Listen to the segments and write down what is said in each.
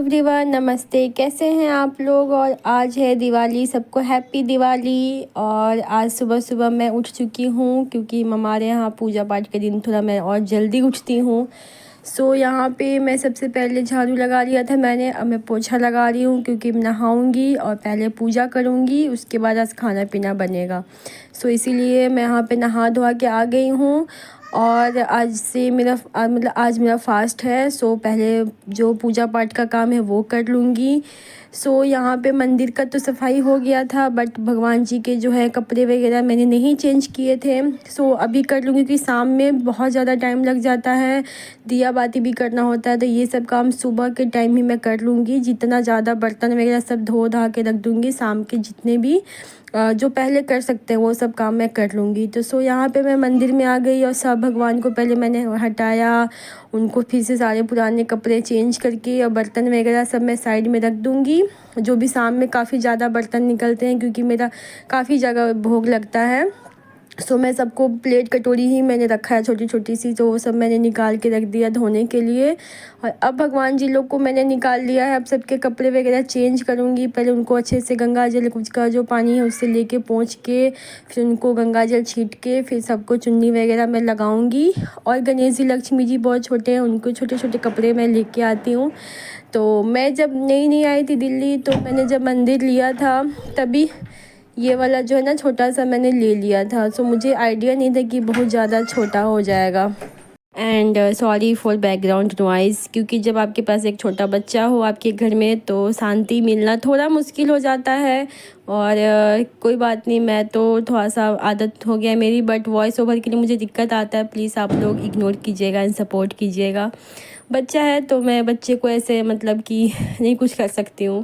Everyone, नमस्ते। कैसे हैं आप लोग। और आज है दिवाली, सबको हैप्पी दिवाली। और आज सुबह सुबह मैं उठ चुकी हूँ क्योंकि हमारे यहाँ पूजा पाठ के दिन थोड़ा मैं और जल्दी उठती हूँ। यहाँ पे मैं सबसे पहले झाड़ू लगा लिया था मैंने। अब मैं पोछा लगा रही हूँ क्योंकि नहाऊंगी और पहले पूजा करूँगी, उसके बाद आज खाना पीना बनेगा। इसीलिए मैं यहाँ पे नहा धोआ के आ गई हूँ। और आज से मेरा मतलब आज मेरा फ़ास्ट है। पहले जो पूजा पाठ का काम है वो कर लूँगी। यहाँ पे मंदिर का तो सफाई हो गया था, बट भगवान जी के जो है कपड़े वगैरह मैंने नहीं चेंज किए थे। अभी कर लूँगी क्योंकि शाम में बहुत ज़्यादा टाइम लग जाता है, दिया बाती भी करना होता है। तो ये सब काम सुबह के टाइम ही मैं कर लूँगी। जितना ज़्यादा बर्तन वगैरह सब धो धा के रख दूँगी, शाम के जितने भी जो पहले कर सकते हैं वो सब काम मैं कर लूँगी। यहाँ पे मैं मंदिर में आ गई और सब भगवान को पहले मैंने हटाया, उनको फिर से सारे पुराने कपड़े चेंज करके और बर्तन वगैरह सब मैं साइड में रख दूँगी। जो भी शाम में काफ़ी ज़्यादा बर्तन निकलते हैं क्योंकि मेरा काफ़ी जगह भोग लगता है। मैं सबको प्लेट कटोरी ही मैंने रखा है छोटी छोटी सी, तो वो सब मैंने निकाल के रख दिया धोने के लिए। और अब भगवान जी लोग को मैंने निकाल लिया है। अब सबके कपड़े वगैरह चेंज करूँगी। पहले उनको अच्छे से गंगा जल कुछ का जो पानी है उससे लेके पोंछ के फिर उनको गंगा जल छीट के फिर सबको चुन्नी वगैरह मैं लगाऊंगी। और गणेश जी लक्ष्मी जी बहुत छोटे हैं, उनको छोटे छोटे कपड़े मैं लेके आती हूँ। मैं जब नई आई थी दिल्ली, तो मैंने जब मंदिर लिया था तभी ये वाला जो है ना छोटा सा मैंने ले लिया था। मुझे आइडिया नहीं था कि बहुत ज़्यादा छोटा हो जाएगा। And sorry for background noise, क्योंकि जब आपके पास एक छोटा बच्चा हो आपके घर में तो शांति मिलना थोड़ा मुश्किल हो जाता है। और कोई बात नहीं, मैं तो थोड़ा सा आदत हो गया है मेरी, बट वॉइस ओवर के लिए मुझे दिक्कत आता है। प्लीज़ आप लोग इग्नोर कीजिएगा एंड सपोर्ट कीजिएगा। बच्चा है तो मैं बच्चे को ऐसे मतलब कि नहीं कुछ कर सकती हूँ।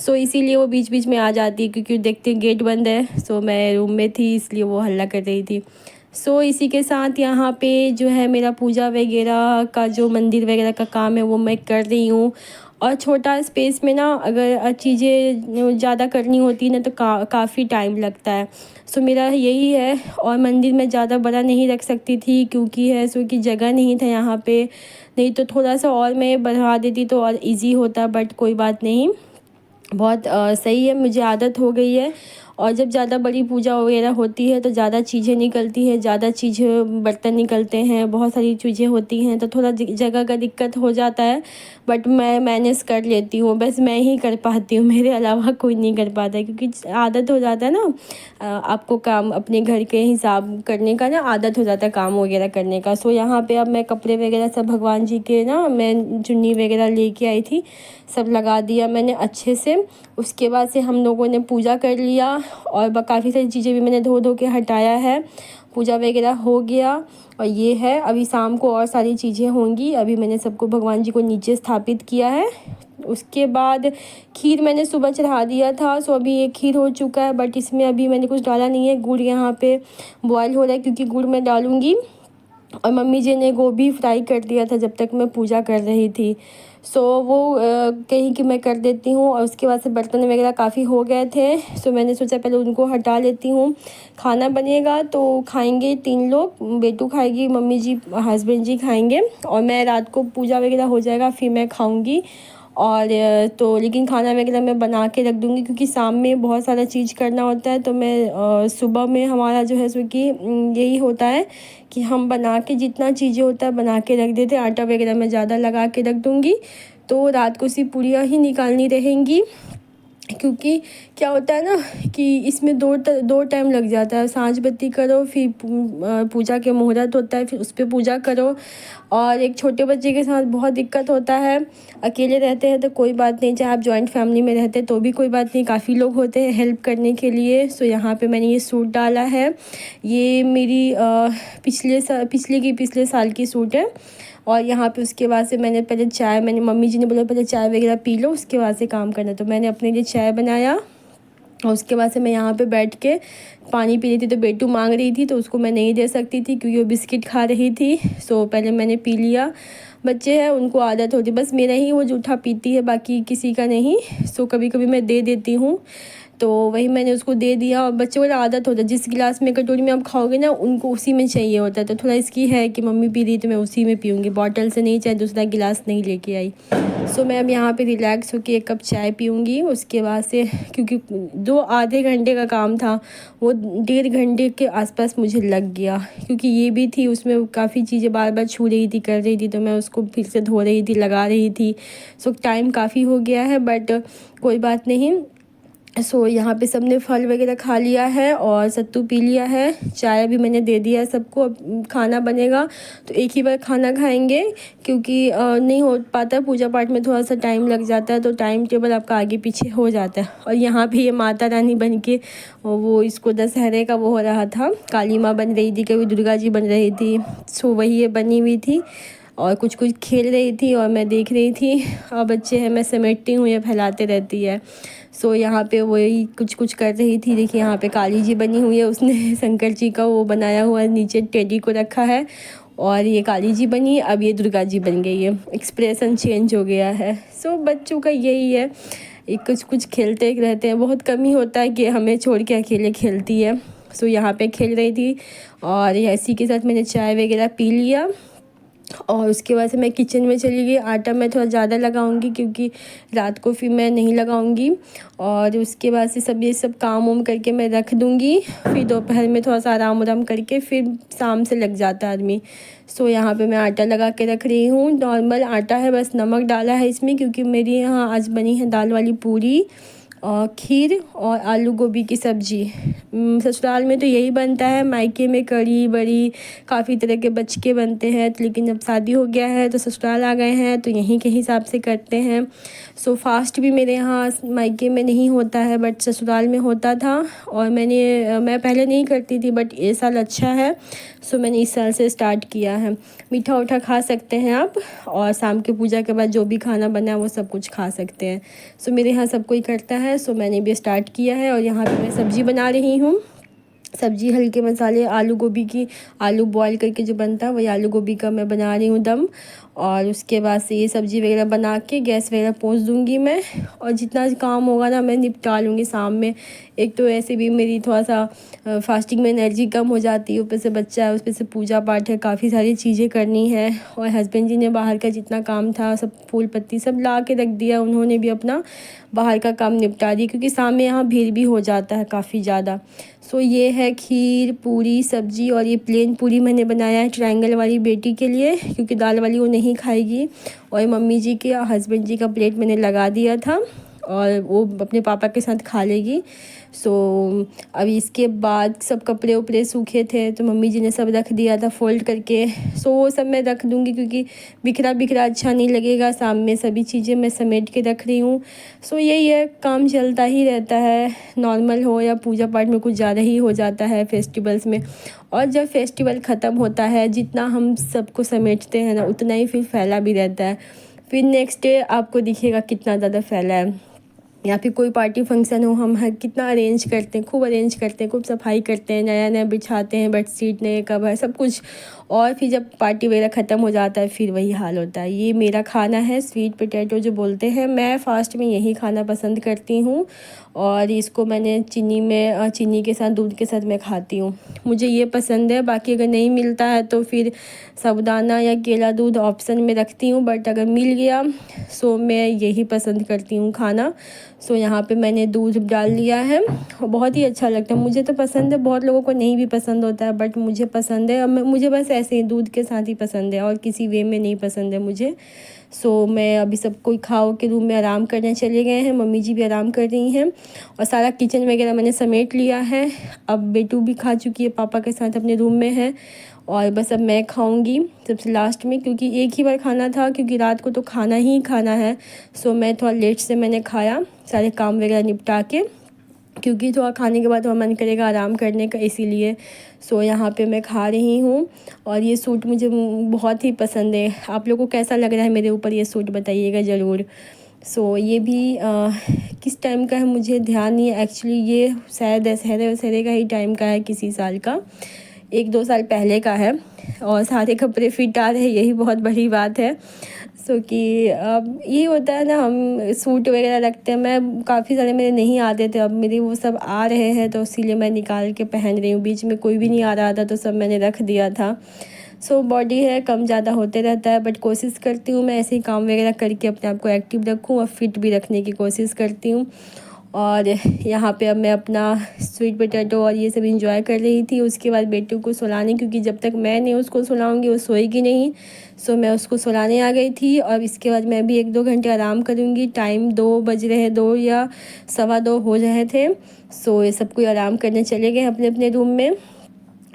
इसीलिए वो बीच बीच में आ जाती है क्योंकि देखते गेट बंद है। मैं रूम में थी इसलिए वो हल्ला कर रही थी। इसी के साथ यहाँ पे जो है मेरा पूजा वगैरह का जो मंदिर वगैरह का काम है वो मैं कर रही हूँ। और छोटा स्पेस में ना अगर चीज़ें ज़्यादा करनी होती है ना तो काफ़ी टाइम लगता है। मेरा यही है। और मंदिर में ज़्यादा बड़ा नहीं रख सकती थी क्योंकि कि जगह नहीं था यहाँ पे। नहीं तो थोड़ा सा और मैं बढ़ा देती तो और इजी होता, बट कोई बात नहीं, बहुत सही है, मुझे आदत हो गई है। और जब ज़्यादा बड़ी पूजा वगैरह होती है तो ज़्यादा चीज़ें निकलती है, ज़्यादा चीज़ें बर्तन निकलते हैं, बहुत सारी चीज़ें होती हैं तो थोड़ा जगह का दिक्कत हो जाता है। बट मैं मैनेज कर लेती हूँ, बस मैं ही कर पाती हूँ, मेरे अलावा कोई नहीं कर पाता है क्योंकि आदत हो जाता है ना। आपको काम अपने घर के हिसाब करने का ना आदत हो जाता है काम वगैरह करने का। यहाँ पे अब मैं कपड़े वगैरह सब भगवान जी के ना मैं चुन्नी वगैरह लेके आई थी, सब लगा दिया मैंने अच्छे से। उसके बाद से हम लोगों ने पूजा कर लिया और काफ़ी सारी चीज़ें भी मैंने धो के हटाया है। पूजा वगैरह हो गया और ये है अभी शाम को और सारी चीज़ें होंगी। अभी मैंने सबको भगवान जी को नीचे स्थापित किया है। उसके बाद खीर मैंने सुबह चढ़ा दिया था। अभी ये खीर हो चुका है, बट इसमें अभी मैंने कुछ डाला नहीं है। गुड़ यहाँ पे बॉयल हो रहा है क्योंकि गुड़ मैं डालूँगी। और मम्मी जी ने गोभी फ्राई कर दिया था जब तक मैं पूजा कर रही थी। वो कहीं कि मैं कर देती हूँ। और उसके बाद से बर्तन वगैरह काफ़ी हो गए थे। मैंने सोचा पहले उनको हटा लेती हूँ। खाना बनेगा तो खाएंगे 3 लोग, बेटू खाएगी, मम्मी जी हस्बैंड जी खाएंगे और मैं रात को पूजा वगैरह हो जाएगा फिर मैं खाऊंगी। और लेकिन खाना वगैरह मैं बना के रख दूँगी क्योंकि शाम में बहुत सारा चीज़ करना होता है। मैं सुबह में हमारा जो है कि यही होता है कि हम बना के जितना चीज़ें होता है बना के रख देते हैं। आटा वगैरह मैं ज़्यादा लगा के रख दूँगी तो रात को सिर्फ पूरियाँ ही निकालनी रहेंगी। क्योंकि क्या होता है ना कि इसमें दो टाइम लग जाता है। सांझ बत्ती करो, फिर पूजा के मुहूर्त होता है, फिर उस पर पूजा करो। और एक छोटे बच्चे के साथ बहुत दिक्कत होता है। अकेले रहते हैं तो कोई बात नहीं, चाहे आप जॉइंट फैमिली में रहते हैं तो भी कोई बात नहीं, काफ़ी लोग होते हैं हेल्प करने के लिए। यहाँ पे मैंने ये सूट डाला है। ये मेरी पिछले साल की सूट है। और यहाँ पे उसके बाद से मैंने मैंने मम्मी जी ने बोला पहले चाय वगैरह पी लो उसके बाद से काम करना, तो मैंने अपने लिए चाय बनाया। और उसके बाद से मैं यहाँ पे बैठ के पानी पी रही थी। तो बेटू मांग रही थी तो उसको मैं नहीं दे सकती थी क्योंकि वो बिस्किट खा रही थी। पहले मैंने पी लिया। बच्चे हैं उनको आदत होती, बस मेरा ही वो जूठा पीती है, बाकी किसी का नहीं। कभी कभी मैं दे देती हूँ। तो वही मैंने उसको दे दिया। और बच्चों को आदत होता है, जिस गिलास में कटोरी में आप खाओगे ना, उनको उसी में चाहिए होता है। तो थोड़ा इसकी है कि मम्मी पी रही तो मैं उसी में पीऊँगी, बॉटल से नहीं, चाहे दूसरा गिलास नहीं लेके आई। सो मैं अब यहाँ पे रिलैक्स होकर एक कप चाय पीऊँगी। उसके बाद से, क्योंकि आधे घंटे का काम था, वो 1.5 घंटे के आसपास मुझे लग गया, क्योंकि ये भी थी, उसमें काफ़ी चीज़ें बार बार छू रही थी, कर रही थी, तो मैं उसको फिर से धो रही थी, लगा रही थी। सो टाइम काफ़ी हो गया है, बट कोई बात नहीं। सो यहाँ पे सबने फल वगैरह खा लिया है और सत्तू पी लिया है, चाय भी मैंने दे दिया है सबको। अब खाना बनेगा तो एक ही बार खाना खाएंगे, क्योंकि नहीं हो पाता, पूजा पाठ में थोड़ा सा टाइम लग जाता है, तो टाइम टेबल आपका आगे पीछे हो जाता है। और यहाँ पे ये माता रानी बन के वो इसको दशहरे का वो हो रहा था, काली माँ बन रही थी, कभी दुर्गा जी बन रही थी। सो वही ये बनी हुई थी और कुछ कुछ खेल रही थी और मैं देख रही थी। और बच्चे हैं, मैं समेटती हूँ, ये फैलाते रहती है। सो यहाँ पे वही कुछ कुछ कर रही थी। देखिए यहाँ पे काली जी बनी हुई है, उसने शंकर जी का वो बनाया हुआ है, नीचे टेडी को रखा है। और ये काली जी बनी, अब ये दुर्गा जी बन गई है, एक्सप्रेशन चेंज हो गया है। सो बच्चों का यही है, एक कुछ कुछ खेलते रहते हैं, बहुत कम ही होता है कि हमें छोड़ के अकेले खेलती है। सो यहाँ पे खेल रही थी और इसी के साथ मैंने चाय वगैरह पी लिया। और उसके बाद से मैं किचन में चली गई। आटा मैं थोड़ा ज़्यादा लगाऊंगी, क्योंकि रात को फिर मैं नहीं लगाऊंगी। और उसके बाद से सब ये सब काम वाम करके मैं रख दूंगी, फिर दोपहर में थोड़ा सा आराम वाराम करके फिर शाम से लग जाता है आदमी। सो यहाँ पे मैं आटा लगा के रख रही हूँ, नॉर्मल आटा है, बस नमक डाला है इसमें, क्योंकि मेरी यहाँ आज बनी है दाल वाली पूरी और खीर और आलू गोभी की सब्ज़ी। ससुराल में तो यही बनता है, मायके में कढ़ी बड़ी काफ़ी तरह के बच्चे बनते हैं, लेकिन जब शादी हो गया है तो ससुराल आ गए हैं, तो यहीं के हिसाब से करते हैं। सो फास्ट भी मेरे यहाँ मायके में नहीं होता है, बट ससुराल में होता था। और मैं पहले नहीं करती थी, बट ये साल अच्छा है, सो मैंने इस साल से स्टार्ट किया है। मीठा उठा खा सकते हैं आप, और शाम की पूजा के बाद जो भी खाना बना है वो सब कुछ खा सकते हैं। सो मेरे यहाँ सब कोई करता है, सो मैंने भी स्टार्ट किया है। और यहाँ पे मैं सब्ज़ी बना रही हूँ, सब्ज़ी हल्के मसाले आलू गोभी की, आलू बॉईल करके जो बनता है वही आलू गोभी का मैं बना रही हूँ दम। और उसके बाद से ये सब्ज़ी वगैरह बना के गैस वगैरह पोंछ दूँगी मैं, और जितना काम होगा ना मैं निपटा लूँगी शाम में। एक तो ऐसे भी मेरी थोड़ा सा फास्टिंग में एनर्जी कम हो जाती है, ऊपर से बच्चा है, ऊपर से पूजा पाठ है, काफ़ी सारी चीज़ें करनी है। और हस्बैंड जी ने बाहर का जितना काम था सब फूल पत्ती सब ला के रख दिया, उन्होंने भी अपना बाहर का काम निपटा दिया, क्योंकि शाम में यहाँ भीड़ भी हो जाता है काफ़ी ज़्यादा। सो ये है खीर पूरी सब्ज़ी, और ये प्लेन पूरी मैंने बनाया है ट्रायंगल वाली बेटी के लिए, क्योंकि दाल वाली वो नहीं खाएगी। और मम्मी जी के हस्बैंड जी का प्लेट मैंने लगा दिया था, और वो अपने पापा के साथ खा लेगी। सो अब इसके बाद सब कपड़े उपड़े सूखे थे, तो मम्मी जी ने सब रख दिया था फ़ोल्ड करके। सो वो सब मैं रख दूँगी, क्योंकि बिखरा बिखरा अच्छा नहीं लगेगा। शाम में सभी चीज़ें मैं समेट के रख रही हूँ। सो यही है, काम चलता ही रहता है, नॉर्मल हो या पूजा पाठ में कुछ ज़्यादा ही हो जाता है फेस्टिवल्स में। और जब फेस्टिवल ख़त्म होता है, जितना हम सबको समेटते हैं ना, उतना ही फिर फैला भी रहता है। फिर नेक्स्ट डे आपको दिखेगा कितना ज़्यादा फैला है। या फिर कोई पार्टी फंक्शन हो, हम कितना अरेंज करते हैं, खूब अरेंज करते हैं, खूब सफाई करते हैं, नया नया बिछाते हैं, बेडशीट नए कवर सब कुछ। और फिर जब पार्टी वगैरह ख़त्म हो जाता है, फिर वही हाल होता है। ये मेरा खाना है, स्वीट पोटैटो जो बोलते हैं। मैं फास्ट में यही खाना पसंद करती हूँ, और इसको मैंने चीनी के साथ दूध के साथ मैं खाती हूँ, मुझे ये पसंद है। बाकी अगर नहीं मिलता है तो फिर साबूदाना या केला दूध ऑप्शन में रखती हूँ, बट अगर मिल गया सो मैं यही पसंद करती हूँ खाना। सो यहाँ पे मैंने दूध डाल लिया है, बहुत ही अच्छा लगता है, मुझे तो पसंद है। बहुत लोगों को नहीं भी पसंद होता है, बट मुझे पसंद है। और मुझे बस ऐसे ही दूध के साथ ही पसंद है, और किसी वे में नहीं पसंद है मुझे। सो मैं अभी सब कोई खाओ के रूम में आराम करने चले गए हैं, मम्मी जी भी आराम कर रही हैं, और सारा किचन वगैरह मैंने समेट लिया है। अब बेटू भी खा चुकी है, पापा के साथ अपने रूम में है, और बस अब मैं खाऊंगी सबसे लास्ट में, क्योंकि एक ही बार खाना था, क्योंकि रात को तो खाना ही खाना है। सो मैं थोड़ा लेट से मैंने खाया, सारे काम वगैरह निपटा के, क्योंकि थोड़ा खाने के बाद थोड़ा मन करेगा आराम करने का, इसीलिए। सो यहाँ पे मैं खा रही हूँ, और ये सूट मुझे बहुत ही पसंद है। आप लोगों को कैसा लग रहा है मेरे ऊपर ये सूट, बताइएगा ज़रूर। सो ये भी किस टाइम का है मुझे ध्यान नहीं है एक्चुअली, ये शायद दशहरे का ही टाइम का है, किसी साल का, 1-2 साल पहले का है। और सारे कपड़े फिट आ रहे हैं, यही बहुत बड़ी बात है। कि ये होता है ना, हम सूट वगैरह रखते हैं, मैं काफ़ी सारे मेरे नहीं आते थे, अब मेरे वो सब आ रहे हैं तो इसीलिए मैं निकाल के पहन रही हूँ। बीच में कोई भी नहीं आ रहा था तो सब मैंने रख दिया था। बॉडी है कम ज़्यादा होते रहता है, बट कोशिश करती हूँ मैं ऐसे ही काम वगैरह करके अपने आप को एक्टिव रखूँ और फिट भी रखने की कोशिश करती हूँ। और यहाँ पे अब मैं अपना स्वीट पोटैटो और ये सब इंजॉय कर रही थी। उसके बाद बेटे को सुलाने, क्योंकि जब तक मैं नहीं उसको सुलाऊंगी वो सोएगी नहीं। मैं उसको सुलाने आ गई थी और इसके बाद मैं भी 1-2 घंटे आराम करूँगी। टाइम 2 बज रहे, 2 या 2:15 हो रहे थे। ये सब कोई आराम करने चले गए अपने अपने रूम में।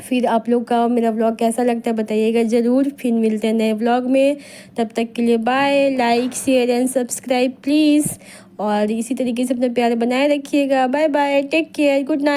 फिर आप लोग का मेरा व्लॉग कैसा लगता है बताइएगा ज़रूर। फिर मिलते हैं नए व्लॉग में, तब तक के लिए bye. Like share and subscribe please, और इसी तरीके से अपना प्यार बनाए रखिएगा। Bye bye, take care, good night.